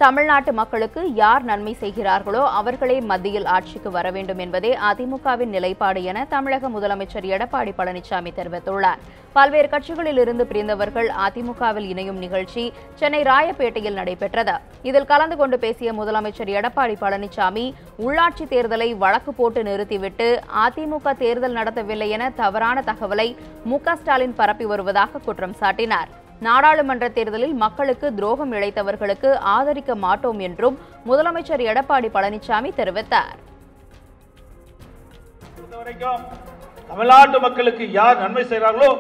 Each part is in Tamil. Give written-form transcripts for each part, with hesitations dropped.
தமிழ்நாட்டு மக்களுக்கு யார் நன்மை செய்கிறார்களோ அவர்களே மத்தியில் ஆட்சிக்கு வர வேண்டும் என்பதே அதிமுகவின் நிலைப்பாடு என தமிழக முதலமைச்சர் எடப்பாடி பழனிசாமி தெரிவித்துள்ளார். பல்வேறு கட்சிகளில் இருந்து பிரிந்தவர்கள் அதிமுகவில் இணையும் நிகழ்ச்சி சென்னை ராயப்பேட்டையில் நடைபெற்றது. இதில் கலந்து கொண்டு பேசிய முதலமைச்சர் எடப்பாடி பழனிசாமி, உள்ளாட்சி தேர்தலை வழக்கு போட்டு நிறுத்திவிட்டு அதிமுக தேர்தல் நடத்தவில்லை என தவறான தகவலை மு.க.ஸ்டாலின் பரப்பி வருவதாக குற்றம் சாட்டினார். நாடாளுமன்ற தேர்தலில் மக்களுக்கு துரோகம் இழைத்தவர்களுக்கு ஆதரிக்க மாட்டோம் என்றும் முதலமைச்சர் எடப்பாடி பழனிசாமி தெரிவித்தார். தமிழ்நாட்டு மக்களுக்கு யார் நன்மை செய்கிறார்களோ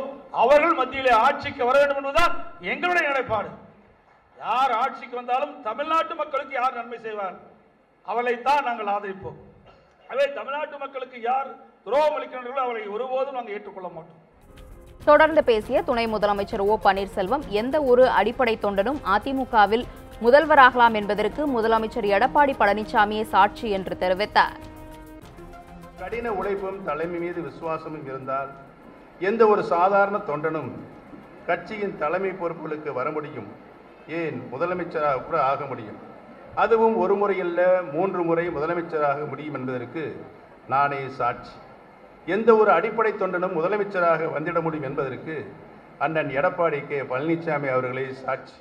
அவர்கள் மத்தியிலே ஆட்சிக்கு வர வேண்டும் என்பதுதான் எங்களுடைய நிலைப்பாடு. யார் ஆட்சிக்கு வந்தாலும் தமிழ்நாட்டு மக்களுக்கு யார் நன்மை செய்வார் அவளைத்தான் நாங்கள் ஆதரிப்போம். அதே தமிழ்நாட்டு மக்களுக்கு யார் துரோகம் அளிக்கிறார்களோ அவளை ஒருபோதும் நாங்கள் ஏற்றுக்கொள்ள மாட்டோம். தொடர்ந்து பேசிய துணை முதலமைச்சர் ஓ பன்னீர்செல்வம், எந்த ஒரு அடிப்படை தொண்டனும் அதிமுகவில் முதல்வராகலாம் என்பதற்கு முதலமைச்சர் எடப்பாடி பழனிசாமியே சாட்சி என்று தெரிவித்தார். கடின உழைப்பும் தலைமை மீது விசுவாசமும் இருந்தால் எந்த ஒரு சாதாரண தொண்டனும் கட்சியின் தலைமை பொறுப்புகளுக்கு வர முடியும், ஏன் முதலமைச்சராக கூட ஆக முடியும். அதுவும் ஒரு முறை அல்ல 3 முறை முதலமைச்சராக முடியும் என்பதற்கு நானே சாட்சி. எந்த ஒரு அடிப்படை தொண்டனும் முதலமைச்சராக வந்திட முடியும் என்பதற்கு அண்ணன் எடப்பாடி கே. பழனிசாமி அவர்களே சாட்சி.